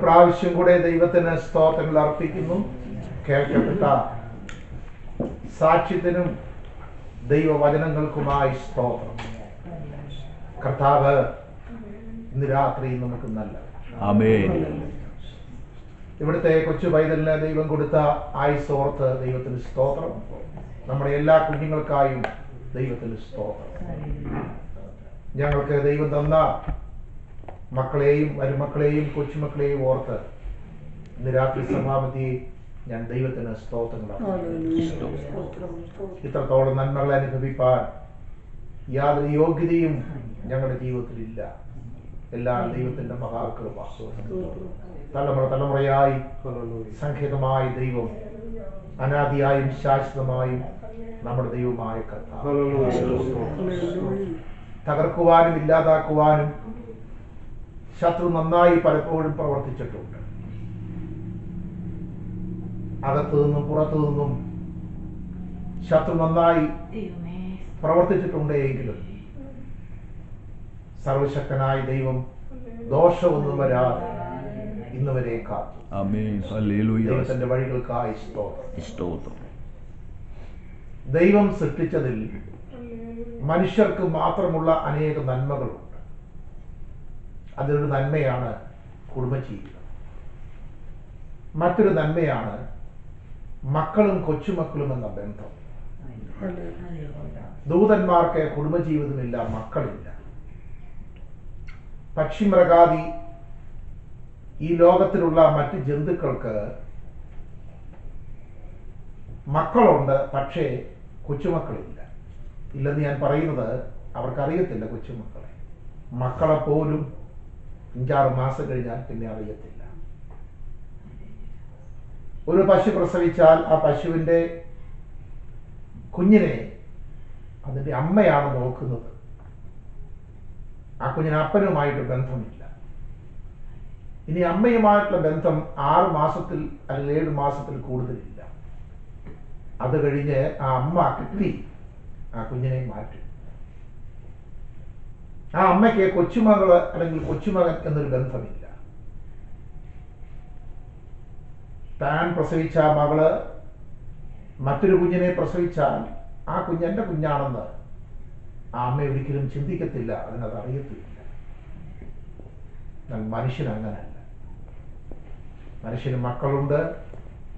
പ്രാവശ്യം കൂടെ ദൈവത്തിന് സ്തോത്രങ്ങൾ അർപ്പിക്കുന്നു. കേൾക്കപ്പെട്ട സാക്ഷ്യത്തിനും ദൈവവചനങ്ങൾക്കുമായി സ്തോത്രം. കർത്താവ് ഇന്ന് രാത്രി നമുക്ക് നല്ല ഇവിടുത്തെ കൊച്ചു പൈതലിന് ദൈവം കൊടുത്ത ആയുസ്സോർത്ത് ദൈവത്തിന് സ്തോത്രം. നമ്മുടെ എല്ലാ കുഞ്ഞുങ്ങൾക്കായും ദൈവത്തിന് സ്തോത്രം. ഞങ്ങൾക്ക് ദൈവം തന്ന മക്കളെയും മരുമക്കളെയും കൊച്ചുമക്കളെയും ഓർത്ത് ഇന്ന് രാത്രി സമാപത്തി ഞാൻ ദൈവത്തിന് സ്തോത്രങ്ങളാണ്. ഇത്രത്തോളം നന്മകൾ അനുഭവിപ്പാൻ യാതൊരു യോഗ്യതയും ഞങ്ങളുടെ ജീവിതത്തിലില്ല. എല്ലാം ദൈവത്തിന്റെ മഹാകൃപ. തലമുറ തലമുറയായി സംഖ്യതമായ ദൈവം, അനാദിയായും ശാശ്വതമായും നമ്മുടെ ദൈവമായ കർത്താവ്. തകർക്കുവാനും ഇല്ലാതാക്കുവാനും ശത്രു നന്നായി പലപ്പോഴും പ്രവർത്തിച്ചിട്ടുണ്ട്. അകത്തു നിന്നും പുറത്തു നിന്നും ശത്രു നന്നായി പ്രവർത്തിച്ചിട്ടുണ്ട്. എങ്കിലും സർവശക്തനായ ദൈവം ദോഷമൊന്നും വരാതെ ഇന്ന് വരെ കാത്തു. ദൈവത്തിന്റെ വഴികൾക്കായി സ്തോത്രം. ദൈവം സൃഷ്ടിച്ചതിൽ മനുഷ്യർക്ക് മാത്രമുള്ള അനേക നന്മകളുണ്ട്. അതിലൊരു നന്മയാണ് കുടുംബജീവിതം. മറ്റൊരു നന്മയാണ് മക്കളും കൊച്ചുമക്കളും എന്ന ബന്ധം. ദൂതന്മാർക്ക് കുടുംബജീവിതമില്ല, മക്കളില്ല. പക്ഷിമൃഗാദി ഈ ലോകത്തിലുള്ള മറ്റ് ജന്തുക്കൾക്ക് മക്കളുണ്ട്, പക്ഷേ കൊച്ചുമക്കളില്ല. ഇല്ലെന്ന് ഞാൻ പറയുന്നത് അവർക്കറിയത്തില്ല. കൊച്ചുമക്കളെ മക്കളെപ്പോലും 5-6 മാസം കഴിഞ്ഞാൽ പിന്നെ അറിയത്തില്ല. ഒരു പശു പ്രസവിച്ചാൽ ആ പശുവിൻ്റെ കുഞ്ഞിനെ അതിൻ്റെ അമ്മയാണ് നോക്കുന്നത്. ആ കുഞ്ഞിന് അപ്പനുമായിട്ട് ബന്ധമില്ല. ഇനി അമ്മയുമായിട്ടുള്ള ബന്ധം 6 മാസത്തിൽ അല്ലെങ്കിൽ 7 മാസത്തിൽ കൂടുതലില്ല. അത് കഴിഞ്ഞ് ആ അമ്മ കിട്ടി ആ കുഞ്ഞിനെ മാറ്റും. ആ അമ്മയ്ക്ക് കൊച്ചുമകള് അല്ലെങ്കിൽ കൊച്ചുമകൻ എന്നൊരു ബന്ധമില്ല. താൻ പ്രസവിച്ച മകള് മറ്റൊരു കുഞ്ഞിനെ പ്രസവിച്ചാൽ ആ കുഞ്ഞെന്റെ കുഞ്ഞാണെന്ന് ആ അമ്മ ഒരിക്കലും ചിന്തിക്കത്തില്ല, അതിനത് അറിയത്തില്ല. എന്നാൽ മനുഷ്യൻ അങ്ങനല്ല. മനുഷ്യന് മക്കളുണ്ട്,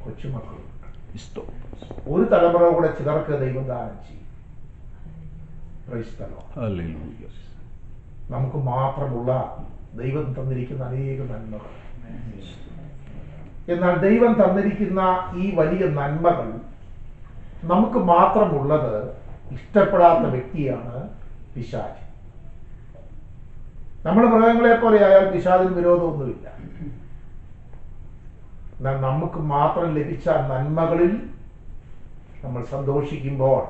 കൊച്ചുമക്കളുണ്ട്. ഒരു തലമുറ കൂടെ ചിലർക്ക് ദൈവം ദാനം ചെയ്യും. നമുക്ക് മാത്രമുള്ള ദൈവം തന്നിരിക്കുന്ന അനേക നന്മകൾ. എന്നാൽ ദൈവം തന്നിരിക്കുന്ന ഈ വലിയ നന്മകൾ നമുക്ക് മാത്രമുള്ളത് ഇഷ്ടപ്പെടാത്ത വ്യക്തിയാണ് പിശാച്. നമ്മൾ മൃഗങ്ങളെ പോലെ ആയാൽ പിശാചിന് വിരോധമൊന്നുമില്ല. എന്നാൽ നമുക്ക് മാത്രം ലഭിച്ച നന്മകളിൽ നമ്മൾ സന്തോഷിക്കുമ്പോൾ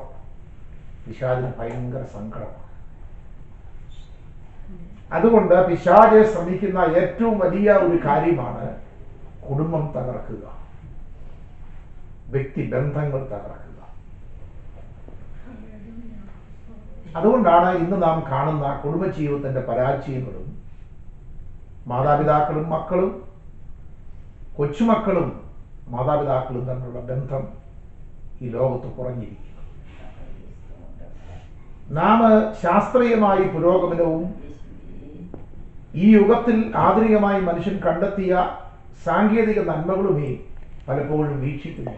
പിശാചിന് ഭയങ്കര സങ്കടമാണ്. അതുകൊണ്ട് പിശാച് ശ്രമിക്കുന്ന ഏറ്റവും വലിയ ഒരു കാര്യമാണ് കുടുംബം തകർക്കുക, വ്യക്തിബന്ധങ്ങൾ തകർക്കുക. അതുകൊണ്ടാണ് ഇന്ന് നാം കാണുന്ന കുടുംബജീവിതത്തിന്റെ പരാജയങ്ങളും മാതാപിതാക്കളും മക്കളും, കൊച്ചുമക്കളും മാതാപിതാക്കളും തമ്മിലുള്ള ബന്ധം ഈ ലോകത്ത് കുറഞ്ഞിരിക്കുന്നു. നാം ശാസ്ത്രീയമായി പുരോഗമനവും ഈ യുഗത്തിൽ ആധുനികമായി മനുഷ്യൻ കണ്ടെത്തിയ സാങ്കേതിക നന്മകളുമേ പലപ്പോഴും വീക്ഷിക്കുന്നു.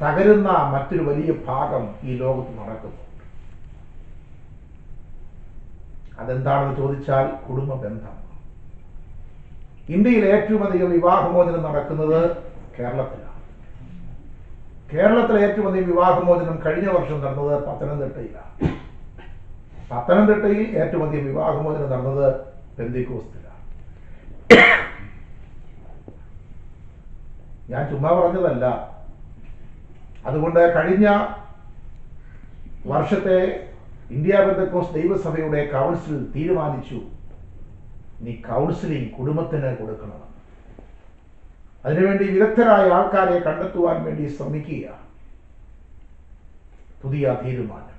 തകരുന്ന മറ്റൊരു വലിയ ഭാഗം ഈ ലോകത്ത് നടക്കുന്നു. അതെന്താണെന്ന് ചോദിച്ചാൽ കുടുംബ ബന്ധം. ഇന്ത്യയിൽ ഏറ്റവും അധികം വിവാഹമോചനം നടക്കുന്നത് കേരളത്തിലാണ്. കേരളത്തിലെ ഏറ്റവും അധികം വിവാഹമോചനം കഴിഞ്ഞ വർഷം നടന്നത് പത്തനംതിട്ടയിലാണ്. പത്തനംതിട്ടയിൽ ഏറ്റവും അധികം വിവാഹമോചനം നടന്നത് പെന്തിക്കോസ്തിലാണ്. ഞാൻ ചുമ്മാ പറഞ്ഞതല്ല. അതുകൊണ്ട് കഴിഞ്ഞ വർഷത്തെ ഇന്ത്യ പെന്തക്കോസ്ത് ദൈവസഭയുടെ കൗൺസിൽ തീരുമാനിച്ചു, നീ കൗൺസിലിംഗ് കുടുംബത്തിന് കൊടുക്കണം. അതിനുവേണ്ടി വിദഗ്ധരായ ആൾക്കാരെ കണ്ടെത്തുവാൻ വേണ്ടി ശ്രമിക്കുക. പുതിയ തീരുമാനം.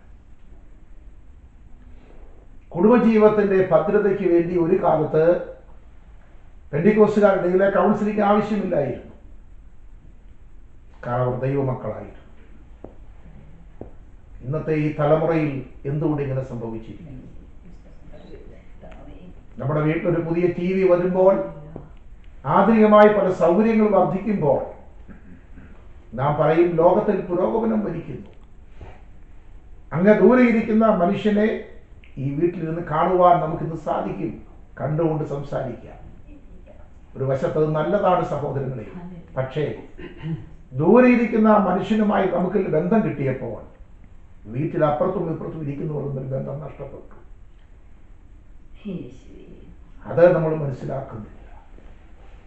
കുടുംബജീവിതത്തിന്റെ ഭദ്രതയ്ക്ക് വേണ്ടി ഒരു കാലത്ത് പെന്തിക്കോസ്തുകാരുടെ ഇടയിലെ കൗൺസിലിംഗ് ആവശ്യമില്ലായിരുന്നു. കാരണം അവർ ദൈവമക്കളായിരുന്നു. ഇന്നത്തെ ഈ തലമുറയിൽ എന്തുകൊണ്ട് ഇങ്ങനെ സംഭവിച്ചിരിക്കുന്നു? നമ്മുടെ വീട്ടിലൊരു പുതിയ TV വരുമ്പോൾ, ആധുനികമായി പല സൗകര്യങ്ങൾ വർദ്ധിക്കുമ്പോൾ നാം പറയും ലോകത്തിൽ പുരോഗമനം വരിക്കുന്നു. അങ്ങ് ദൂരെ ഇരിക്കുന്ന മനുഷ്യനെ ഈ വീട്ടിലിരുന്ന് കാണുവാൻ നമുക്കിന്ന് സാധിക്കും. കണ്ടുകൊണ്ട് സംസാരിക്കാം. ഒരു വശത്തത് നല്ലതാണ് സഹോദരങ്ങളെ. പക്ഷേ ദൂരെ ഇരിക്കുന്ന മനുഷ്യനുമായി നമുക്ക് ബന്ധം കിട്ടിയപ്പോൾ വീട്ടിൽ അപ്പുറത്തും ഇപ്പുറത്തും ഇരിക്കുന്നവർ തമ്മിൽ ബന്ധം നഷ്ടപ്പെട്ടു. അത് നമ്മൾ മനസ്സിലാക്കുന്നില്ല.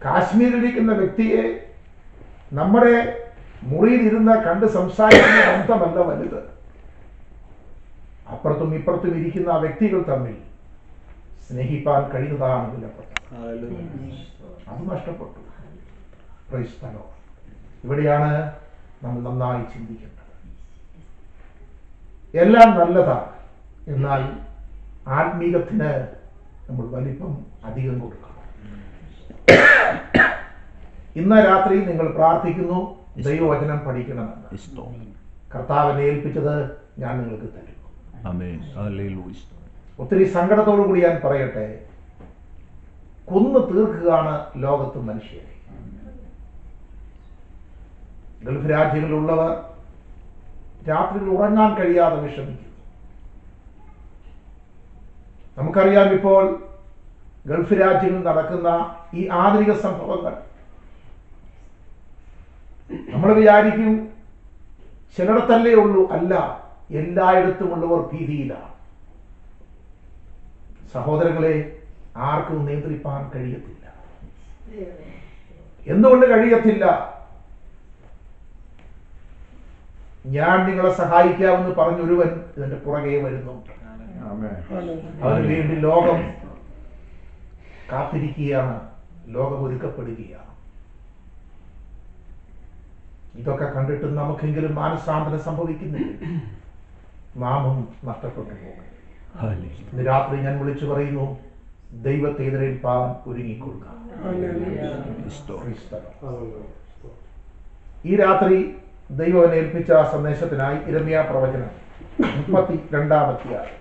കാശ്മീരിലിരിക്കുന്ന വ്യക്തിയെ നമ്മുടെ മുറിയിൽ ഇരുന്ന് കണ്ട് സംസാരിക്കുന്ന ബന്ധമല്ല വലുത്. അപ്പുറത്തും ഇപ്പുറത്തും ഇരിക്കുന്ന ആ വ്യക്തികൾ തമ്മിൽ സ്നേഹിപ്പാൻ കഴിയുന്നതാണ് വിലപ്പെട്ടത്. അത് നഷ്ടപ്പെട്ടു. Praise the Lord. ഇവിടെയാണ് നമ്മൾ നന്നായി ചിന്തിക്കേണ്ടത്. എല്ലാം നല്ലതാണ്, എന്നാൽ ആത്മീകത്തിന് നമ്മൾ വലിപ്പം അധികം കൊടുക്കണം. ഇന്ന് രാത്രി നിങ്ങൾ പ്രാർത്ഥിക്കുന്നു, ദൈവവചനം പഠിക്കണമെന്ന്. കർത്താവിനെ ഏൽപ്പിച്ചത് ഞാൻ നിങ്ങൾക്ക് തരും. ഒത്തിരി സങ്കടത്തോടു കൂടി ഞാൻ പറയട്ടെ, കൊന്നു തീർക്കുകയാണ് ലോകത്ത് മനുഷ്യരെ. ഗൾഫ് രാജ്യങ്ങളിലുള്ളവർ രാത്രിയിൽ ഉറങ്ങാൻ കഴിയാതെ വിഷമിക്കുന്നു. നമുക്കറിയാം ഇപ്പോൾ ഗൾഫ് രാജ്യങ്ങളിൽ നടക്കുന്ന ഈ ആധുനിക സംഭവങ്ങൾ. നമ്മൾ വിചാരിക്കും ചിലയിടത്തല്ലേ ഉള്ളൂ. അല്ല, എല്ലായിടത്തുമുള്ളവർ ഭീതിയിലാണ്. സഹോദരങ്ങളെ, ആർക്കും നിയന്ത്രിപ്പാൻ കഴിയത്തില്ല. എന്തുകൊണ്ട് കഴിയത്തില്ല? ഞാൻ നിങ്ങളെ സഹായിക്കാമെന്ന് പറഞ്ഞൊരുവൻ ഇതിന്റെ പുറകെ വരുന്നുണ്ട്. അതിനു വേണ്ടി ലോകം കാത്തിരിക്കുകയാണ്. ലോകം ഒരുക്കപ്പെടുകയാണ്. ഇതൊക്കെ കണ്ടിട്ട് നമുക്കെങ്കിലും മാനസാന്തരം സംഭവിക്കുന്നില്ല. നാമും നഷ്ടപ്പെട്ടു പോകും. ഇന്ന് രാത്രി ഞാൻ വിളിച്ചു പറയുന്നു, ദൈവത്തെ എതിരേൽപ്പാൻ ഒരുങ്ങിക്കൊടുക്കുക. ഈ രാത്രി ദൈവം ഏൽപ്പിച്ച സന്ദേശത്തിനായി യിരെമ്യാ പ്രവചനം 32-ാം അധ്യായം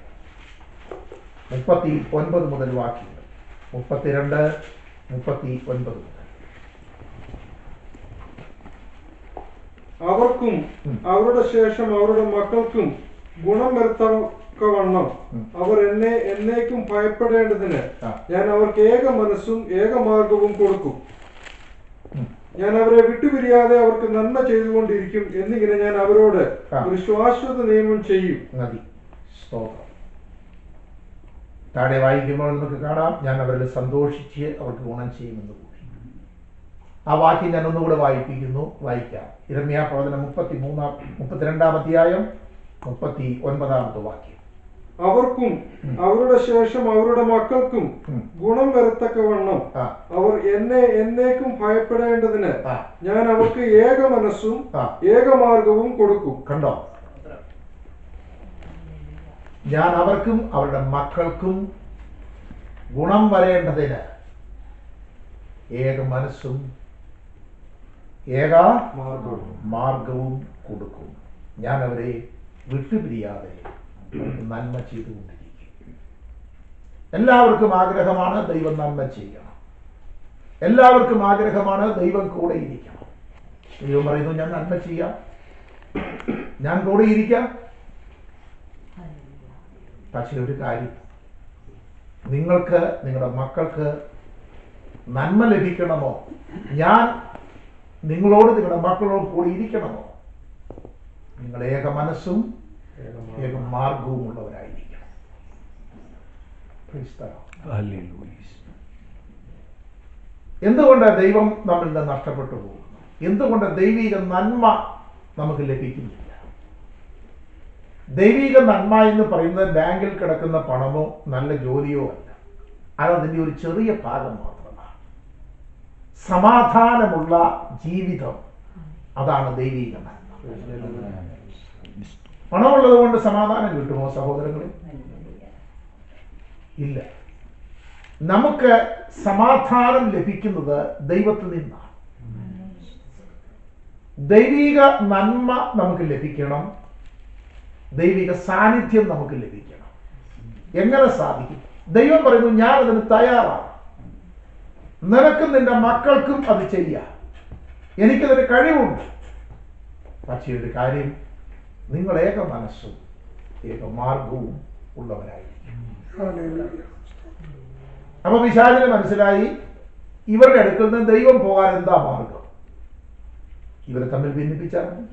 39 മുതൽ വാക്യങ്ങൾ. 32, 39 മുതൽ. അവർക്കും അവരുടെ ശേഷം അവരുടെ മക്കൾക്കും ഗുണം വരുത്തക്കവണ്ണം അവർ എന്നെ എന്നേക്കും ഭയപ്പെടേണ്ടതിന് ഞാൻ അവർക്ക് ഏക മനസ്സും ഏകമാർഗവും കൊടുക്കും. ഞാൻ അവരെ വിട്ടുപിരിയാതെ അവർക്ക് നന്മ ചെയ്തുകൊണ്ടിരിക്കും എന്നിങ്ങനെ ഞാൻ അവരോട് ഒരു ശാശ്വത നിയമം ചെയ്യും. താഴെ വായിക്കുമ്പോൾ നമുക്ക് കാണാം, ഞാൻ അവരിൽ സന്തോഷിച്ച് അവർക്ക് ഗുണം ചെയ്യുമെന്ന് കൂടി. ആ വാക്യം ഞാൻ ഒന്നുകൂടെ വായിക്കാം. യിരെമ്യാ പ്രവചനം 32-ാം അധ്യായം 39-ാമത്തെ വാക്യം. അവർക്കും അവരുടെ ശേഷം അവരുടെ മക്കൾക്കും ഗുണം വരത്തക്കവണ്ണം അവർ എന്നെ എന്നേക്കും ഭയപ്പെടേണ്ടതിന് ഞാൻ അവർക്ക് ഏക മനസ്സും ഏകമാർഗവും കൊടുക്കും. കണ്ടോ? ഞാൻ അവർക്കും അവരുടെ മക്കൾക്കും ഗുണം വരേണ്ടതിന് ഏക മനസ്സും ഏക മാർഗവും കൊടുക്കും. ഞാൻ അവരെ വിട്ടുപിരിയാതെ നന്മ ചെയ്തുകൊണ്ടിരിക്കും. എല്ലാവർക്കും ആഗ്രഹമാണ് ദൈവം നന്മ ചെയ്യണം. എല്ലാവർക്കും ആഗ്രഹമാണ് ദൈവം കൂടെ ഇരിക്കണം. ദൈവം പറയുന്നു, ഞാൻ നന്മ ചെയ്യാം, ഞാൻ കൂടെ ഇരിക്കാം. പക്ഷെ ഒരു കാര്യം, നിങ്ങൾക്ക് നിങ്ങളുടെ മക്കൾക്ക് നന്മ ലഭിക്കണമോ, ഞാൻ നിങ്ങളോട് നിങ്ങളുടെ മക്കളോട് കൂടി ഇരിക്കണമോ, നിങ്ങൾ ഏക മനസ്സും ഏക മാർഗവും ഉള്ളവരായിരിക്കണം. എന്തുകൊണ്ട് ദൈവം നമ്മിൽ നിന്ന് നഷ്ടപ്പെട്ടു പോകുന്നു? എന്തുകൊണ്ട് ദൈവിക നന്മ നമുക്ക് ലഭിക്കുന്നില്ല? ദൈവിക നന്മ എന്ന് പറയുന്നത് ബാങ്കിൽ കിടക്കുന്ന പണമോ നല്ല ജോലിയോ അല്ല. അതതിൻ്റെ ഒരു ചെറിയ ഭാഗം മാത്രമാണ്. സമാധാനമുള്ള ജീവിതം, അതാണ് ദൈവിക നന്മ. പണമുള്ളത് കൊണ്ട് സമാധാനം കിട്ടുമോ സഹോദരങ്ങളെ? ഇല്ല. നമുക്ക് സമാധാനം ലഭിക്കുന്നത് ദൈവത്തിൽ നിന്നാണ്. ദൈവിക നന്മ നമുക്ക് ലഭിക്കണം, ദൈവിക സാന്നിധ്യം നമുക്ക് ലഭിക്കണം. എങ്ങനെ സാധിക്കും? ദൈവം പറയുന്നു, ഞാൻ അതിന് തയ്യാറാണ്. നിനക്കും നിന്റെ മക്കൾക്കും അത് ചെയ്യാം, എനിക്കതിന് കഴിവുണ്ട്. പക്ഷേ ഒരു കാര്യം, നിങ്ങൾ ഏക മനസ്സും ഏക മാർഗവും ഉള്ളവരായിരിക്കും. അപ്പൊ പിശാചിന് മനസ്സിലായി, ഇവരുടെ അടുക്കൽ നിന്ന് ദൈവം പോകാൻ എന്താ മാർഗം? ഇവരെ തമ്മിൽ ഭിന്നിപ്പിച്ചാൽ മതി.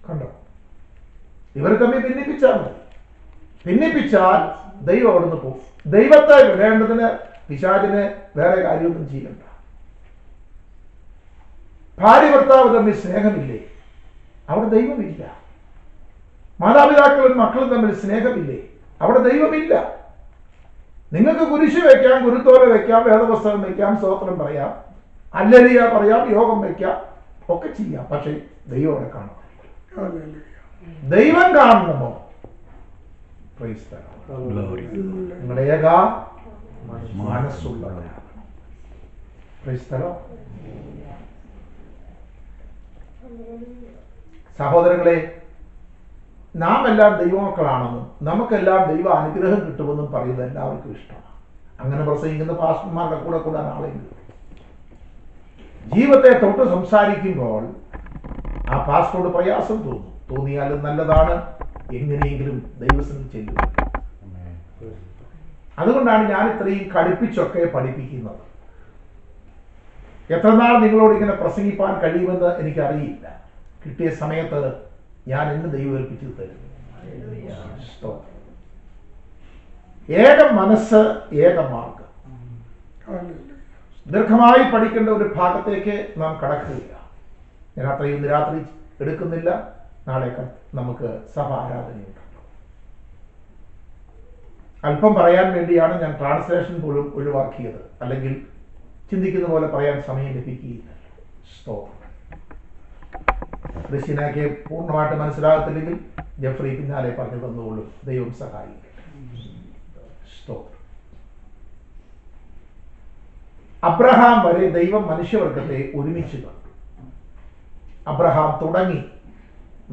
കണ്ടോ? ഇവരെ തമ്മിൽ ഭിന്നിപ്പിച്ചാൽ മതി. ഭിന്നിപ്പിച്ചാൽ ദൈവം അവിടുന്ന് പോകും. ദൈവത്തെ വിടേണ്ടതിന് പിശാചിന് വേറെ കാര്യമൊന്നും ചെയ്യണ്ട. ഭാര്യ ഭർത്താവ് തമ്മിൽ സ്നേഹമില്ലേ? അവിടെ ദൈവമില്ല. മാതാപിതാക്കളും മക്കളും തമ്മിൽ സ്നേഹമില്ലേ? അവിടെ ദൈവമില്ല. നിങ്ങൾക്ക് കുരിശ് വെക്കാം, ഗുരുത്തോല വെക്കാം, വേദപുസ്തകം വെക്കാം, സ്തോത്രം പറയാം, ഹല്ലേലൂയ പറയാം, യോഗം വെക്കാം, ഒക്കെ ചെയ്യാം. പക്ഷെ ദൈവം അവിടെ കാണണം. ദൈവം കാണണമോ? നിങ്ങളുടെ ഏക മനസ്സുള്ളവരാണ്. സഹോദരങ്ങളെ, നാം എല്ലാം ദൈവമക്കളാണെന്നും നമുക്കെല്ലാം ദൈവ അനുഗ്രഹം കിട്ടുമെന്നും പറയുന്നത് എല്ലാവർക്കും ഇഷ്ടമാണ്. അങ്ങനെ പ്രസംഗിക്കുന്ന പാസ്റ്റർമാരുടെ കൂടെ കൂടാൻ ആളെങ്കിലും ജീവിതത്തെ തൊട്ട് സംസാരിക്കുമ്പോൾ ആ പാസ്റ്ററോട് പ്രയാസം തോന്നിയാലും നല്ലതാണ്, എങ്ങനെയെങ്കിലും ദൈവത്തിന് ചെല്ലും. അതുകൊണ്ടാണ് ഞാൻ ഇത്രയും കടുപ്പിച്ചൊക്കെ പഠിപ്പിക്കുന്നത്. എത്ര നാൾ നിങ്ങളോട് ഇങ്ങനെ പ്രസംഗിപ്പാൻ കഴിയുമെന്ന് എനിക്കറിയില്ല. കിട്ടിയ സമയത്ത് ഞാൻ എന്നെ ദൈവം ഏൽപ്പിച്ചു തരും. ഏക മനസ്സ് ഏക മാർഗം. ദീർഘമായി പഠിക്കേണ്ട ഒരു ഭാഗത്തേക്ക് നാം കടക്കുകയില്ല. ഞാൻ അത്രയും രാത്രി എടുക്കുന്നില്ല. നാളെ നമുക്ക് സഭ ആരാധനയുണ്ട്. അല്പം പറയാൻ വേണ്ടിയാണ് ഞാൻ ട്രാൻസ്ലേഷൻ പോലും ഒഴിവാക്കിയത്. അല്ലെങ്കിൽ ചിന്തിക്കുന്ന പോലെ പറയാൻ സമയം ലഭിക്കുകയില്ല. ക്രിസ്ത്യനൊക്കെ പൂർണ്ണമായിട്ട് മനസ്സിലാകത്തില്ലെങ്കിൽ ജെഫ്രി പിന്നാലെ പറഞ്ഞു തന്നുകൊള്ളൂ. ദൈവം സഹായിക്കും. അബ്രഹാം വരെ ദൈവം മനുഷ്യവർഗത്തെ ഒരുമിച്ച് കണ്ടു. അബ്രഹാം തുടങ്ങി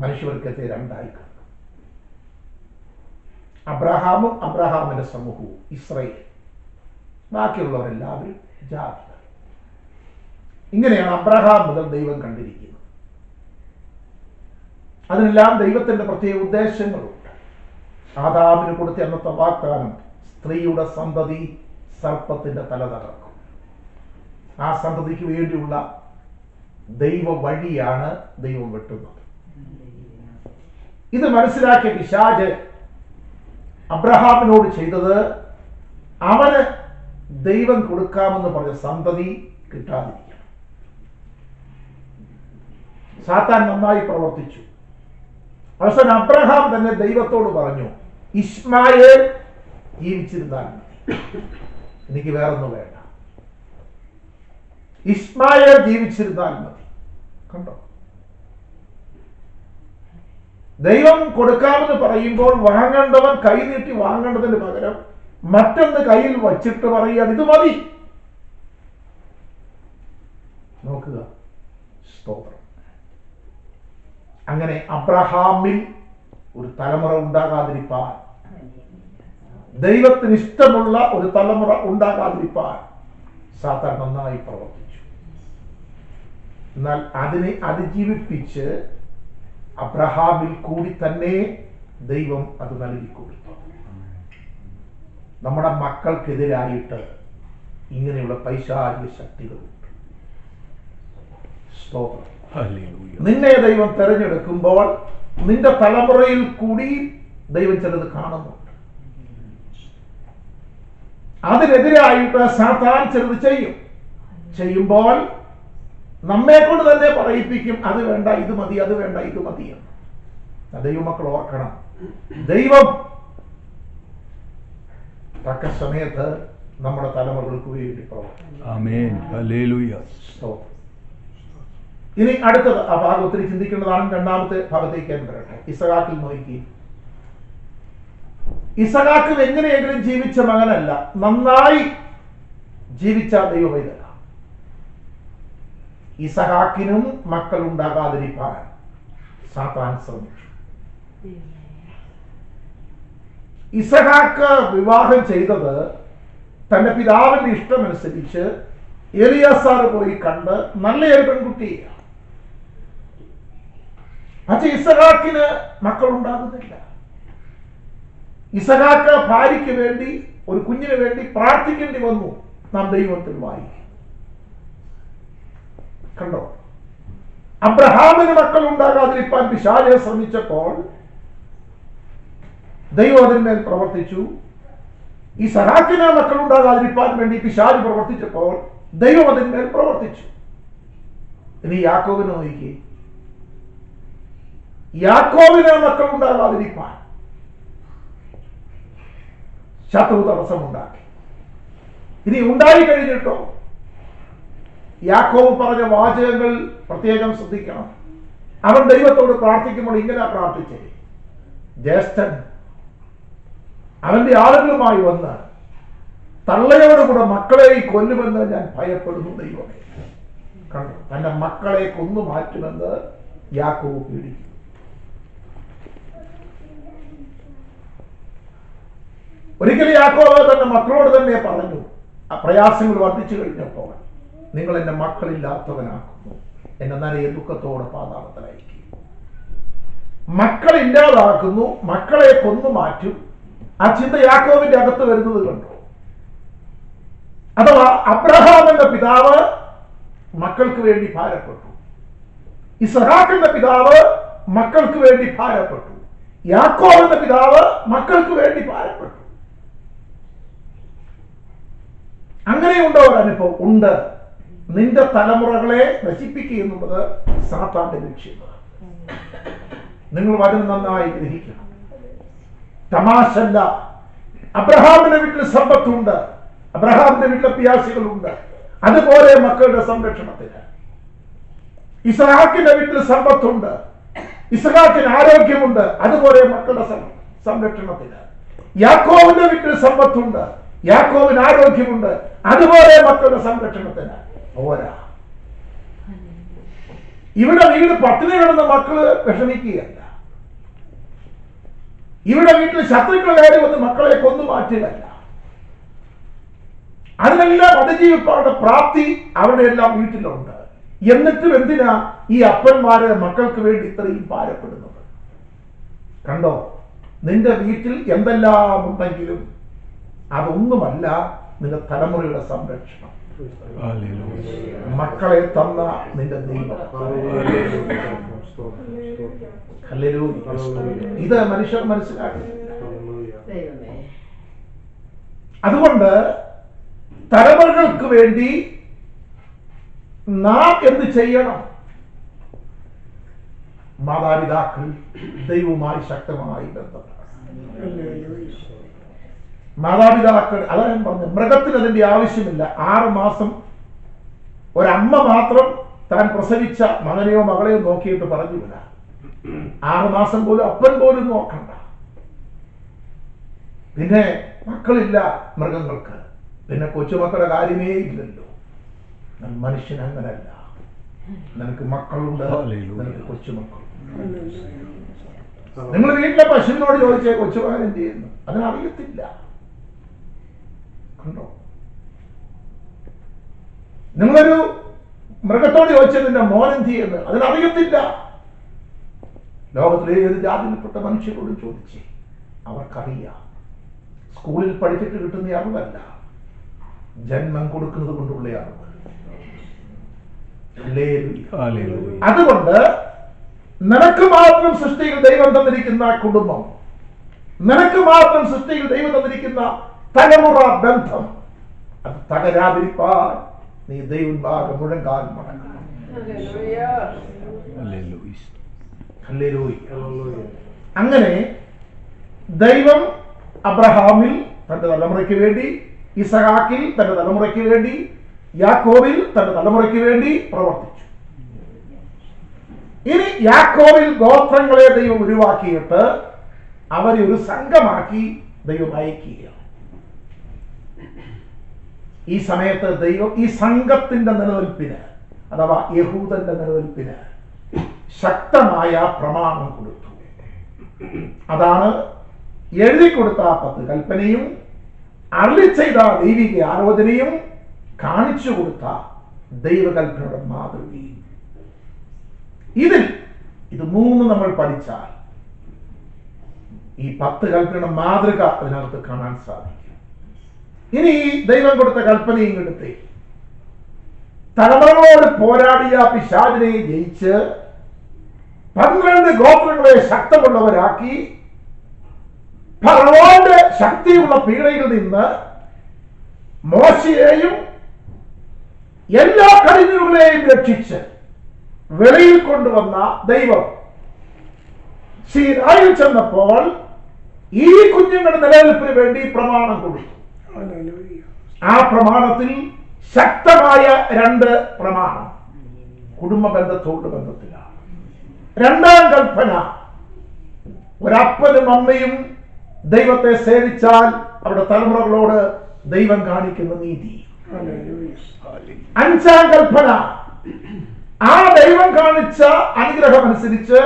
മനുഷ്യവർഗത്തെ രണ്ടായി കണ്ടു. അബ്രഹാമും അബ്രഹാമിന്റെ സമൂഹവും ഇസ്രായേൽ, ബാക്കിയുള്ളവരെല്ലാവരും ജാതികൾ. ഇങ്ങനെയാണ് അബ്രഹാം മുതൽ ദൈവം കണ്ടിരിക്കുന്നത്. അതിനെല്ലാം ദൈവത്തിന്റെ പ്രത്യേക ഉദ്ദേശങ്ങളുണ്ട്. ആദാമിന് കൊടുത്ത അന്നത്തെ വാഗ്ദാനം, സ്ത്രീയുടെ സന്തതി സർപ്പത്തിന്റെ തല തകർക്കും. ആ സന്തതിക്ക് വേണ്ടിയുള്ള ദൈവ വഴിയാണ് ദൈവം വെട്ടുന്നത്. ഇത് മനസ്സിലാക്കിയ പിശാച് അബ്രഹാമിനോട് ചെയ്തത്, അവന് ദൈവം കൊടുക്കാമെന്ന് പറഞ്ഞ സന്തതി കിട്ടാതിരിക്കണം. സാത്താൻ നന്നായി പ്രവർത്തിച്ചു. അവസാനം അബ്രഹാം തന്നെ ദൈവത്തോട് പറഞ്ഞു, ഇസ്മായേൽ ജീവിച്ചിരുന്നാൽ മതി, എനിക്ക് വേറൊന്നും വേണ്ട. ഇസ്മായേൽ ജീവിച്ചിരുന്നാൽ മതി. കണ്ടോ? ദൈവം കൊടുക്കാമെന്ന് പറയുമ്പോൾ വാങ്ങേണ്ടവൻ കൈനീട്ടി വാങ്ങേണ്ടതിന് പകരം മറ്റൊന്ന് കയ്യിൽ വച്ചിട്ട് പറയുകയാണ് ഇത് മതി. നോക്കുക, സ്തോത്രം. അങ്ങനെ അബ്രഹാമിൽ ഒരു തലമുറ ഉണ്ടാകാതിരിപ്പാൻ, ദൈവത്തിന് ഇഷ്ടമുള്ള ഒരു തലമുറ ഉണ്ടാകാതിരിപ്പാൻ സാത്താൻ നന്നായി പ്രവർത്തിച്ചു. എന്നാൽ അതിനെ അതിജീവിപ്പിച്ച് അബ്രഹാമിൽ കൂടി തന്നെ ദൈവം അത് നൽകി കൊടുത്തു. നമ്മുടെ മക്കൾക്കെതിരായിട്ട് ഇങ്ങനെയുള്ള പൈശാചിക ശക്തികളുണ്ട്. സ്തോത്രം. നിന്നെ ദൈവം തെരഞ്ഞെടുക്കുമ്പോൾ നിന്റെ തലമുറയിൽ കൂടി ദൈവം ചിലത് കാണുന്നുണ്ട്. അതിനെതിരായിട്ട് സാത്താൻ ചിലത് ചെയ്യുമ്പോൾ നമ്മെ കൊണ്ട് തന്നെ പറയിപ്പിക്കും, അത് വേണ്ട ഇത് മതി, അത് വേണ്ട ഇത് മതി എന്ന്. ദൈവമക്കൾ ഓർക്കണം, ദൈവം തക്ക സമയത്ത് നമ്മുടെ തലമുറകൾക്ക് വേണ്ടി പ്രവർത്തിക്കും. ഇനി അടുത്തത് ആ ഭാഗം ഒത്തിരി ചിന്തിക്കേണ്ടതാണ്. രണ്ടാമത്തെ ഭാഗത്തേക്ക് വരട്ടെ. ഇസഹാക്കിൽ നോക്കി. ഇസഹാക്ക് എങ്ങനെയെങ്കിലും ജീവിച്ച മകനല്ല, നന്നായി ജീവിച്ച ദൈവവൈതല. ഇസഹാക്കിനും മക്കൾ ഉണ്ടാകാതിരിക്കാൻ സാത്താൻ ശ്രമിച്ചു. ഇസഹാക്ക് വിവാഹം ചെയ്തത് തന്റെ പിതാവിന്റെ ഇഷ്ടമനുസരിച്ച് എലിയാസാർ പോയി കണ്ട് നല്ലൊരു പെൺകുട്ടിയാണ്. പക്ഷെ ഇസഹാക്കിന് മക്കൾ ഉണ്ടാകുന്നില്ല. ഇസഹാക്ക് ഭാര്യയ്ക്ക് വേണ്ടി, ഒരു കുഞ്ഞിന് വേണ്ടി പ്രാർത്ഥിക്കേണ്ടി വന്നു. നാം ദൈവത്തിൽ വായിക്കും. കണ്ടോ, അബ്രഹാമിന് മക്കൾ ഉണ്ടാകാതിരിക്കാൻ പിശാച് ശ്രമിച്ചപ്പോൾ ദൈവം അതിന്മേൽ പ്രവർത്തിച്ചു. ഇസഹാക്കിന് മക്കൾ ഉണ്ടാകാതിരിക്കാൻ വേണ്ടി പിശാച് പ്രവർത്തിച്ചപ്പോൾ ദൈവം അതിന്മേൽ പ്രവർത്തിച്ചു. ഇനി യാക്കോബിനെ നോക്കി. യാക്കോബിന് മക്കൾ ഉണ്ടാകാതിരിക്കാൻ ശത്രു തടസ്സമുണ്ടാക്കി. ഇനി ഉണ്ടായി കഴിഞ്ഞിട്ടോ യാക്കോബ് പറഞ്ഞ വാചകങ്ങൾ പ്രത്യേകം ശ്രദ്ധിക്കണം. അവൻ ദൈവത്തോട് പ്രാർത്ഥിക്കുമ്പോൾ ഇങ്ങനെ പ്രാർത്ഥിച്ചേ, ജ്യേഷ്ഠൻ അവന്റെ ആളുകളുമായി വന്ന് തള്ളയോടുകൂടെ മക്കളെ കൊല്ലുമെന്ന് ഞാൻ ഭയപ്പെടുന്നു ദൈവമേ. കണ്ടു, തന്റെ മക്കളെ കൊന്നു മാറ്റുമെന്ന് യാക്കോബ് പേടിക്കുന്നു. ഒരിക്കൽ യാക്കോബ് തന്റെ മക്കളോട് തന്നെ പറഞ്ഞു, ആ പ്രയാസങ്ങൾ വർദ്ധിച്ചു കഴിഞ്ഞപ്പോൾ, നിങ്ങൾ എന്റെ മക്കളില്ലാത്തവനാക്കുന്നു, എന്നെ നരയെ ദുഃഖത്തോടെ പാതാളത്തിലയക്കും. മക്കളില്ലാതാക്കുന്നു, മക്കളെ കൊന്നു മാറ്റും. ആ ചിന്ത യാക്കോബിന്റെ അകത്ത് വരുന്നത് കണ്ടു. അഥവാ അബ്രഹാമിന്റെ പിതാവ് മക്കൾക്ക് വേണ്ടി ഭാരപ്പെട്ടു, ഇസഹാക്കിന്റെ പിതാവ് മക്കൾക്ക് വേണ്ടി ഭാരപ്പെട്ടു, യാക്കോബിന്റെ പിതാവ് മക്കൾക്ക് വേണ്ടി ഭാരപ്പെട്ടു. അങ്ങനെയുണ്ടോ ഒരു അനുഭവം? ഉണ്ട്. നിന്റെ തലമുറകളെ നശിപ്പിക്കുക എന്നുള്ളത് സാത്താന്റെ ലക്ഷ്യമാണ്. നിങ്ങൾ വചനം നന്നായി ഗ്രഹിക്കണം. തമാശല്ല. അബ്രഹാമിന്റെ വീട്ടിൽ സമ്പത്തുണ്ട്, അബ്രഹാമിന്റെ വീട്ടിൽ അഭ്യാസികളുണ്ട്, അതുപോലെ മക്കളുടെ സംരക്ഷണത്തിന്. ഇസഹാക്കിന്റെ വീട്ടിൽ സമ്പത്തുണ്ട്, ഇസഹാക്കിന് ആരോഗ്യമുണ്ട്, അതുപോലെ മക്കളുടെ സംരക്ഷണത്തിന്. യാക്കോബിന്റെ വീട്ടിൽ സമ്പത്തുണ്ട്, യാക്കോബിന് ആരോഗ്യമുണ്ട്, അതുപോലെ മക്കളുടെ സംരക്ഷണത്തിന്. പോരാ, ഇവിടെ വീട് പട്ടിണി കിടന്ന മക്കള് വിഷമിക്കുകയല്ല, ഇവിടെ വീട്ടിൽ ശത്രുക്കൾ കയറി വന്ന് മക്കളെ കൊന്നു മാറ്റുകയല്ല. അതിനെല്ലാം അതിജീവിക്കാനുള്ള പ്രാപ്തി അവരുടെ എല്ലാം വീട്ടിലുണ്ട്. എന്നിട്ടും എന്തിനാ ഈ അപ്പന്മാര് മക്കൾക്ക് വേണ്ടി ഇത്രയും ഭാരപ്പെടുന്നത്? കണ്ടോ, നിന്റെ വീട്ടിൽ എന്തെല്ലാം ഉണ്ടെങ്കിലും അതൊന്നുമല്ല നിന്റെ തലമുറയുടെ സംരക്ഷണം. മക്കളെ തന്ന നിന്റെ ദൈവം. ഇത് മനുഷ്യർ മനസ്സിലാക്കുന്നില്ല. അതുകൊണ്ട് തലമുറകൾക്ക് വേണ്ടി നാം എന്ത് ചെയ്യണം? മാതാപിതാക്കൾ ദൈവവുമായി ശക്തമായി ബന്ധപ്പെടണം. മാതാപിതാക്കൾ, അതാ ഞാൻ പറഞ്ഞു, മൃഗത്തിന് അതിന്റെ ആവശ്യമില്ല. 6 മാസം ഒരമ്മ മാത്രം താൻ പ്രസവിച്ച മകനെയോ മകളെയോ നോക്കിയിട്ട് പറഞ്ഞില്ല. 6 മാസം പോലും അപ്പൻ പോലും നോക്കണ്ട. പിന്നെ മക്കളില്ല മൃഗങ്ങൾക്ക്, പിന്നെ കൊച്ചുമക്കളുടെ കാര്യമേ ഇല്ലല്ലോ. മനുഷ്യൻ അങ്ങനല്ല. നിനക്ക് മക്കളുണ്ട്, നിനക്ക് കൊച്ചുമക്കളുണ്ട്. നിങ്ങൾ വീട്ടിലെ പശുവിനോട് ചോദിച്ചേ കൊച്ചുമകൻ എന്ത് ചെയ്യുന്നു, അതിനറിയത്തില്ല. കണ്ടോ? നിങ്ങളൊരു മൃഗത്തോട് ചോദിച്ചത് നിന്റെ മോൻ എന്ത് ചെയ്യുന്നു, അതിനറിയത്തില്ല. ലോകത്തിലെ ഏത് ജാതിയിൽപ്പെട്ട മനുഷ്യരോട് ചോദിച്ചേ, അവർക്കറിയാം. സ്കൂളിൽ പഠിച്ചിട്ട് കിട്ടുന്ന അറിവല്ല, ജന്മം കൊടുക്കുന്നത് കൊണ്ടുള്ള അറിവ്. അതുകൊണ്ട് നിനക്ക് മാത്രം സൃഷ്ടിയിൽ ദൈവം തന്നിരിക്കുന്ന കുടുംബം, നിനക്ക് മാത്രം സൃഷ്ടിയിൽ ദൈവം തന്നിരിക്കുന്ന തലമുറ ബന്ധം, അത് തകരാതിരിപ്പാൻ നീ ദൈവം മുഴങ്കാൽ മടങ്ങണം. അങ്ങനെ ദൈവം അബ്രഹാമിൽ തന്റെ തലമുറയ്ക്ക് വേണ്ടി, ഇസഹാക്കിൽ തന്റെ തലമുറയ്ക്ക് വേണ്ടി, യാക്കോബിൽ തന്റെ തലമുറയ്ക്ക് വേണ്ടി പ്രവർത്തിച്ചു. ഇനി യാക്കോബിൽ ഗോത്രങ്ങളെ ദൈവം ഉരുവാക്കിയിട്ട് അവരെ ഒരു സംഘമാക്കി ദൈവം അയക്കുകയാണ്. ഈ സമയത്ത് ദൈവം ഈ സംഘത്തിന്റെ നിലനിൽപ്പിന്, അഥവാ യഹൂദന്റെ നിലനിൽപ്പിന് ശക്തമായ പ്രമാണം കൊടുത്തു. അതാണ് എഴുതി കൊടുത്ത 10 കൽപ്പനയും അരുളി ചെയ്ത ദൈവിക ആലോചനയും കാണിച്ചു കൊടുത്ത ദൈവകൽപ്പനയുടെ മാതൃകയും. ഇത് 3 നമ്മൾ പഠിച്ചാൽ ഈ 10 കൽപ്പനയുടെ മാതൃക അതിനകത്ത് കാണാൻ സാധിക്കും. ഇനി ദൈവം കൊടുത്ത കൽപ്പനയും എടുത്ത് തലമുറകളോട് പോരാടിയ പിശാചിനെ ജയിച്ച് 12 ഗോത്രങ്ങളെ ശക്തമുള്ളവരാക്കി ഫറവോന്റെ ശക്തിയുള്ള പീഡയിൽ നിന്ന് മോശയെയും എല്ലാ കടിഞ്ഞൂലുകളെയും രക്ഷിച്ച് വെളിയിൽ കൊണ്ടുവന്ന ദൈവം സീനായിൽ ചെന്നപ്പോൾ ഈ കുഞ്ഞുങ്ങളുടെ നിലനിൽപ്പിന് വേണ്ടി പ്രമാണം കൊടുത്തു. ആ പ്രമാണത്തിൽ ശക്തമായ 2 പ്രമാണം കുടുംബ ബന്ധത്തോട് ബന്ധത്തിലാണ്. 2ാം കൽപ്പന, ഒരപ്പനും അമ്മയും ദൈവത്തെ സേവിച്ചാൽ അവരുടെ തലമുറകളോട് ദൈവം കാണിക്കുന്ന നീതി. 5ാം കൽപ്പന, ആ ദൈവം കാണിച്ച അനുഗ്രഹം അനുസരിച്ച്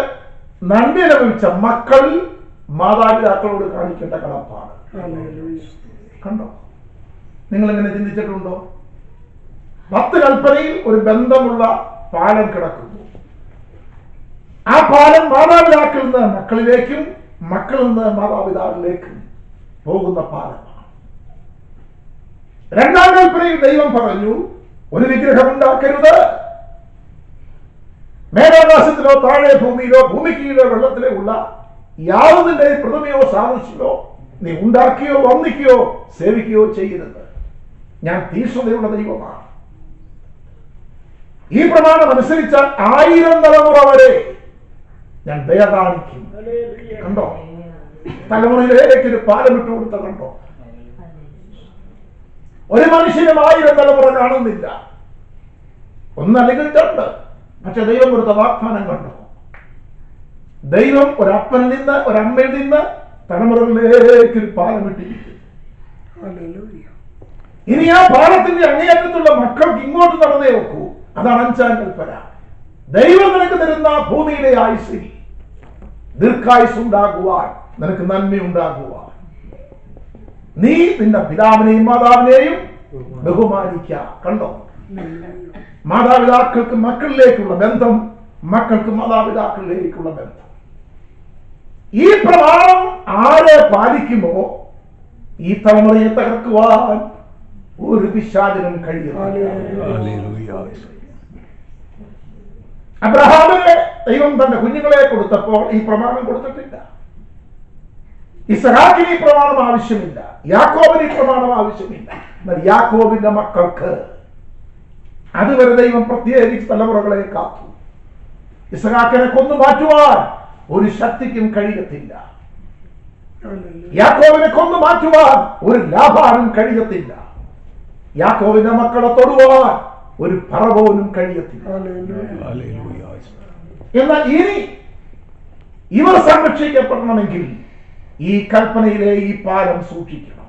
നന്മ ലഭിച്ച മക്കൾ മാതാപിതാക്കളോട് കാണിക്കേണ്ട കടപ്പാട്. കണ്ടോ? നിങ്ങൾ എങ്ങനെ ചിന്തിച്ചിട്ടുണ്ടോ? 10 കൽപ്പനയിൽ ഒരു ബന്ധമുള്ള പാലം കിടക്കുന്നു. ആ പാലം മാതാപിതാക്കളിൽ നിന്ന് മക്കളിലേക്കും മക്കളിൽ നിന്ന് മാതാപിതാക്കളിലേക്കും പോകുന്ന പാലമാണ്. 2ാം കൽപ്പനയിൽ ദൈവം പറഞ്ഞു, ഒരു വിഗ്രഹം ഉണ്ടാക്കരുത്. മേലാകാശത്തിലോ താഴെ ഭൂമിയിലോ ഭൂമിക്കീഴോ വെള്ളത്തിലോ ഉള്ള യാതൊന്നിന്റെ പ്രതിമയോ സാദൃശ്യമോ നീ ഉണ്ടാക്കിയോ വന്ദിക്കുകയോ സേവിക്കുകയോ ചെയ്യരുത്. ഞാൻ തീഷ്ണതയുള്ള ദൈവമാണ്. ഈ പ്രമാണം അനുസരിച്ചാൽ 1000 തലമുറ വരെ ഞാൻ ദയ കാണിക്കും. കണ്ടോ? തലമുറയിലേക്ക് ഒരു പാലം ഇട്ട് കൊടുത്ത കണ്ടോ? ഒരു മനുഷ്യനും 1000 തലമുറ കാണുന്നില്ല, ഒന്നല്ലെങ്കിൽ 2. പക്ഷെ ദൈവം കൊടുത്ത വാഗ്ദാനം കണ്ടോ? ദൈവം ഒരപ്പനിൽ നിന്ന് ഒരമ്മയിൽ നിന്ന് തലമുറകളിലേക്ക് ഒരു പാലം ഇട്ടിരിക്കുന്നു. ഇനി ആ പാലത്തിന്റെ അങ്ങേയറ്റത്തുള്ള മക്കൾക്ക് ഇങ്ങോട്ട് നടന്നേ നോക്കൂ. അതാണ് 5ാം കൽപ്പന. ദൈവം നിനക്ക് തരുന്ന ഭൂമിയിലെ ആയുസ്സിൽ ദീർഘായുസ് ഉണ്ടാകുവാൻ, നിനക്ക് നന്മയുണ്ടാകുവാൻ നീ നിന്റെ പിതാവിനെയും മാതാവിനെയും ബഹുമാനിക്ക. കണ്ടോ? മാതാപിതാക്കൾക്ക് മക്കളിലേക്കുള്ള ബന്ധം, മക്കൾക്ക് മാതാപിതാക്കളിലേക്കുള്ള ബന്ധം. ഈ പ്രമാണം ആരെ പാലിക്കുമോ ഈ തലമുറയെ തകർക്കുവാൻ ഒരു പിശാചിനും കഴിയും. അബ്രഹാമിന് ദൈവം തന്റെ കുഞ്ഞുങ്ങളെ കൊടുത്തപ്പോൾ ഈ പ്രമാണം കൊടുത്തിട്ടില്ല. ഇസ്ഹാക്കിന് ഈ പ്രമാണം ആവശ്യമില്ല. യാക്കോബിന് ഈ പ്രമാണം ആവശ്യമില്ല. എന്നാൽ യാക്കോബിന്റെ മക്കൾക്ക് അതുവരെ ദൈവം പ്രത്യേകിച്ച് തലമുറകളെ കാത്തു. ഇസ്ഹാക്കിനെ കൊന്നു മാറ്റുവാൻ ഒരു ശക്തിക്കും കഴിയത്തില്ല. യാക്കോബിനെ കൊന്നു മാറ്റുവാൻ ഒരു ലാഭാനും കഴിയത്തില്ല. യാക്കോബിന്റെ മക്കളെ തൊടുവാൻ ഒരു ഫറവോനും കഴിയത്തില്ല. എന്നാൽ ഇനി ഇവർ സംരക്ഷിക്കപ്പെടണമെങ്കിൽ ഈ കൽപ്പനയിലെ ഈ പാലം സൂക്ഷിക്കണം.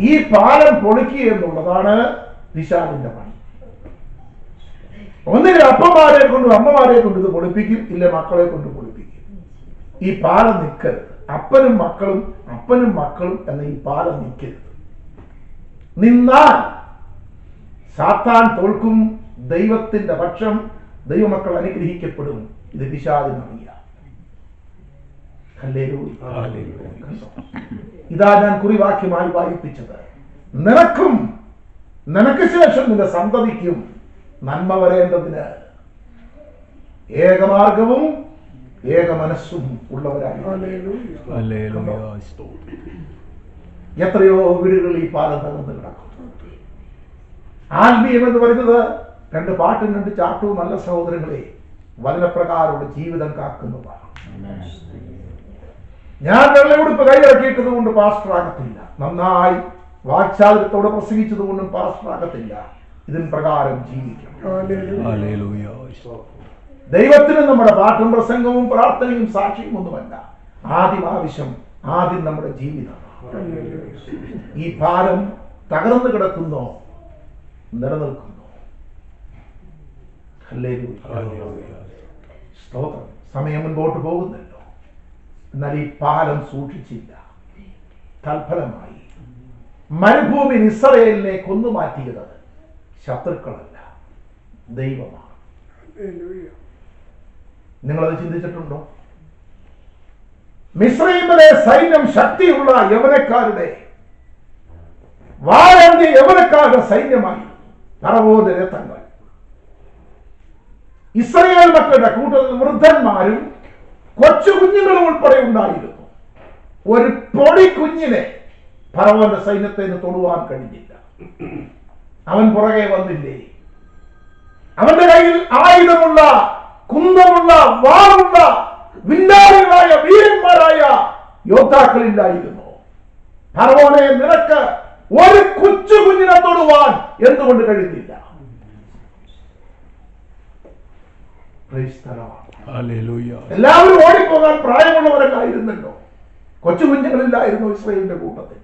ഈ പാലം പൊളിക്കുക എന്നുള്ളതാണ് പിശാചിന്റെ പണി. ഒന്നിനെ അപ്പന്മാരെ കൊണ്ടും അമ്മമാരെ കൊണ്ട് ഇത് പൊളിപ്പിക്കും, ഇല്ല മക്കളെ കൊണ്ട് പൊളിപ്പിക്കും. ഈ പാലം നിൽക്കരുത്. അപ്പനും മക്കളും എന്ന ഈ പാലം നിൽക്കരുത്. നിന്നാൽ സാത്താൻ തോൽക്കും. ദൈവത്തിന്റെ പക്ഷം, ദൈവമക്കൾ അനുഗ്രഹിക്കപ്പെടും. ഇത് പിശാചിനറിയാം. ഇതാ ഞാൻ കുറിവാക്യമായി വായിപ്പിച്ചത്. നിനക്ക് ശേഷം നിന്റെ സന്തതിക്കും നന്മ വരേണ്ടതിന് ഏകമാർഗവും ഏക മനസ്സും ഉള്ളവരായി. എത്രയോ വീടുകളിൽ ഈ പാലം തകർന്ന് കിടക്കും. ആത്മീയം എന്ന് പറയുന്നത് 2 പാട്ടും 2 ചാട്ടവും അല്ല സഹോദരങ്ങളെ, വചനപ്രകാരമുള്ള ജീവിതം കാക്കുന്നതാണ്. ഞാൻ വെള്ളയുടുപ്പ് കൈയിറക്കിയിട്ടത് കൊണ്ട് പാസ്റ്റർ ആകത്തില്ല, നന്നായി വാക്ചാതുര്യത്തോടെ പ്രസംഗിച്ചത് കൊണ്ടും പാസ്റ്റർ ആകത്തില്ല. ഇതിന് പ്രകാരം ജീവിക്കണം. ദൈവത്തിന് നമ്മുടെ പാട്ടും പ്രസംഗവും പ്രാർത്ഥനയും സാക്ഷിയും ഒന്നുമല്ല. ആദ്യം നമ്മുടെ ജീവിതം. ഈ ഭാരം തകർന്നു കിടക്കുന്നോ നിലനിൽക്കുന്നു? സ്തോത്രം. സമയം മുൻപോട്ട് പോകുന്നല്ലോ, എന്നാൽ ഈ പാലം സൂക്ഷിച്ചില്ല. തൽഫലമായി മരുഭൂമി ഇസ്രായേലിനെ കൊന്നുമാറ്റിയത് ശത്രുക്കളല്ല, ദൈവമാണ്. നിങ്ങളത് ചിന്തിച്ചിട്ടുണ്ടോ? മിസ്രയീമിലെ സൈന്യം ശക്തിയുള്ള യവനക്കാരുടെ വാഴേന്തിയ യവനക്കാരുടെ സൈന്യമായി ഫറവോന്റെ രഥങ്ങൾ. ഇസ്രായേൽ മക്കളുടെ കൂട്ടത്തിൽ വൃദ്ധന്മാരും കൊച്ചു കുഞ്ഞുങ്ങളും ഉൾപ്പെടെ ഉണ്ടായിരുന്നു. ഒരു പൊടി കുഞ്ഞിനെ ഫറവോന്റെ സൈന്യത്തിന് തൊടുവാൻ കഴിഞ്ഞില്ല. അവൻ പുറകെ വന്നില്ലേ? അവന്റെ കയ്യിൽ ആയുധമുള്ള, കുന്തമുള്ള, വാളുള്ള, വില്ലാളികളായ വീരന്മാരായ യോദ്ധാക്കളില്ലായിരുന്നു. ഫറവോനെ, നിനക്ക് ഒരു കൊച്ചു കുഞ്ഞിനെ തൊടുവാൻ എന്തുകൊണ്ട് കഴിഞ്ഞില്ല? എല്ലാവരും ഓടിപ്പോകാൻ പ്രായമുള്ളവരല്ലായിരുന്നല്ലോ. കൊച്ചു കുഞ്ഞുങ്ങളില്ലായിരുന്നു ഇസ്രായേലിന്റെ കൂട്ടത്തിൽ.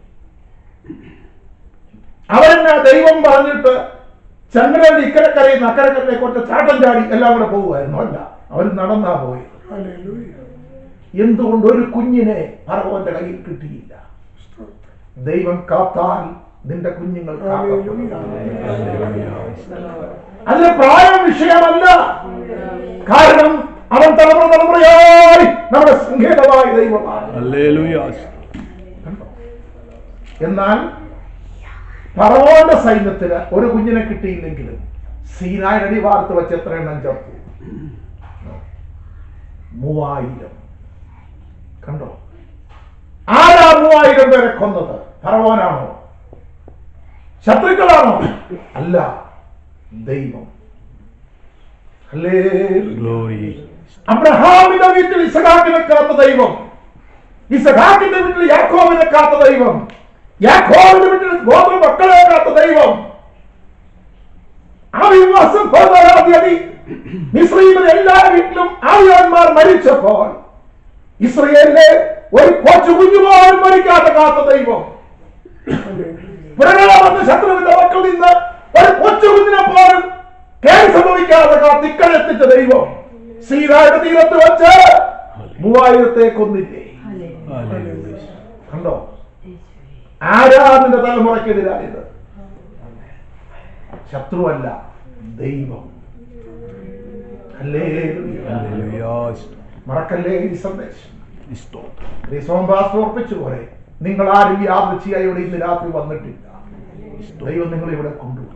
അവരെന്നെ ദൈവം പറഞ്ഞിട്ട് ചന്ദ്രന്റെ ഇക്കരക്കരയിൽ അക്കരക്കരയിലെ കുറച്ച് ചാട്ടം ചാടി എല്ലാം കൂടെ പോകുമായിരുന്നു. അല്ല, അവർ നടന്നാ പോയത്. എന്തുകൊണ്ട് ഒരു കുഞ്ഞിനെ ഫറവോന്റെ കയ്യിൽ കിട്ടിയില്ല? ദൈവം കാത്താൽ നിന്റെ കുഞ്ഞുങ്ങൾ അതിന് പ്രായം വിഷയമല്ല. കാരണം അവൻ തലമുറയായി നമ്മുടെ സങ്കേതമായ ദൈവമാണ്. എന്നാൽ ഫറവോന്റെ സൈന്യത്തിന് ഒരു കുഞ്ഞിനെ കിട്ടിയില്ലെങ്കിലും സീനായി അടിവാർത്ത് വെച്ച് എത്ര എണ്ണം ചേർത്തു? 3000. കണ്ടോ? ആരാ 3000 പേരെ കൊന്നത്? ഫറവോനാണോ? ശത്രുക്കളാണോ? അല്ല, ദൈവം. അബ്രഹാമിന്റെ വീട്ടിൽ ഇസഹാക്കിനെ കാത്ത ദൈവം, ഇസഹാക്കിന്റെ വീട്ടിൽ യാക്കോബിനെ കാത്ത ദൈവം, യാക്കോബിന്റെ വീട്ടിൽ ഗോത്ര മക്കളെ കാത്ത ദൈവം. ആ വിശ്വാസം മിസ്രയീമിലെ എല്ലാ വീട്ടിലും ആര്യന്മാർ മരിച്ചപ്പോൾ ഇസ്രയേലിലെ ഒരു കൊച്ചു കുഞ്ഞുപോലും മരിക്കാതെ കാത്ത ദൈവം. പുറകെ ശത്രുവിന്റെ മക്കളിൽ നിന്ന് ഒരു കൊച്ചു കുഞ്ഞിനെ പോലും കേട് സംഭവിക്കാതെ കാത്തിക്കലെത്തിച്ച ദൈവം സീനായുടെ തീരത്ത് വെച്ച് 3000 കൊന്നില്ലേ? കണ്ടോ? ആരാ നിന്റെ തലമുറയ്ക്കെതിരായത്? ശത്രുവല്ല, ദൈവം. മറക്കല്ലേ ഈ സന്ദേശം. ഓർപ്പിച്ചു പോലെ നിങ്ങൾ ആരും യാദൃച്ഛികയോടെ ഇന്ന് രാത്രി വന്നിട്ടില്ല. ദൈവം നിങ്ങൾ ഇവിടെ കൊണ്ടുപോയി.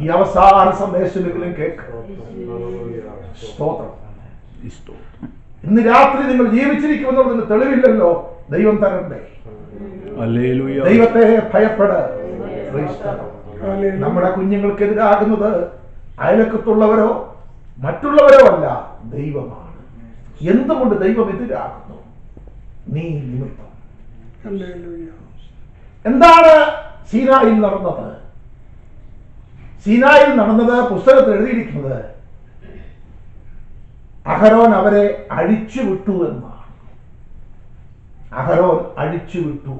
ഈ അവസാന സന്ദേശമെങ്കിലും കേൾക്കണം. സ്തോത്രം. ഇന്ന് രാത്രി നിങ്ങൾ ജീവിച്ചിരിക്കുമെന്നുള്ളതിന് തെളിവില്ലല്ലോ. ദൈവം തരണ്ടേ? ദൈവത്തെ ഭയപ്പെട. നമ്മുടെ കുഞ്ഞുങ്ങൾക്കെതിരാകുന്നത് അയലക്കത്തുള്ളവരോ മറ്റുള്ളവരോ അല്ല, ദൈവമാണ്. എന്തുകൊണ്ട് ദൈവം എതിരാകുന്നു? നീ നിമിത്തം. എന്താണ് സീനായിൽ നടന്നത്? സീനായിൽ നടന്നത് പുസ്തകത്തിൽ എഴുതിയിരിക്കുന്നത് അഹരോൻ അവരെ അഴിച്ചുവിട്ടു എന്നാണ്. അഹരോൻ അഴിച്ചുവിട്ടു.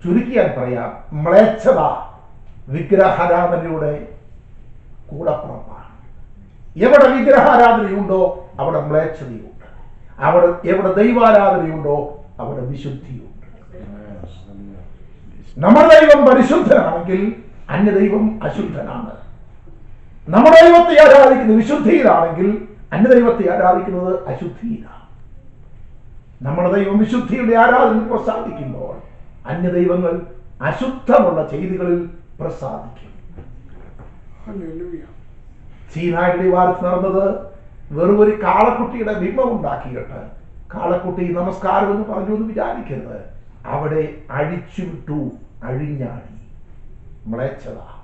ചുരുക്കിയാൽ പറയാം, മ്ലേച്ഛത വിഗ്രഹാരാധനയുടെ കൂടപ്പുറപ്പാണ്. എവിടെ വിഗ്രഹാരാധനയുണ്ടോ അവിടെ മ്ലേച്ഛതയുണ്ട്. എവിടെ ദൈവാരാധനയുണ്ടോ അവിടെ വിശുദ്ധിയുണ്ട്. നമ്മുടെ ദൈവം പരിശുദ്ധനാണെങ്കിൽ അന്യദൈവം അശുദ്ധനാണ്. നമ്മുടെ ദൈവത്തെ ആരാധിക്കുന്നത് വിശുദ്ധിയിലാണെങ്കിൽ അന്യദൈവത്തെ ആരാധിക്കുന്നത് അശുദ്ധിയിലാണ്. നമ്മുടെ ദൈവം വിശുദ്ധിയുടെ ആരാധന പ്രസാദിക്കുമ്പോൾ അന്യദൈവങ്ങൾ അശുദ്ധമുള്ള ചെയ്തികളിൽ പ്രസാദിക്കും. സീനായുടെ വാരത്ത് നടന്നത് വെറും ഒരു കാളക്കുട്ടിയുടെ ബിംബം ഉണ്ടാക്കിയിട്ട് കാളക്കുട്ടി നമസ്കാരം എന്ന് പറഞ്ഞു എന്ന് വിചാരിക്കരുത്. അവിടെ അഴിച്ചുവിട്ടു, അഴിഞ്ഞാടി മ്ലേച്ഛത.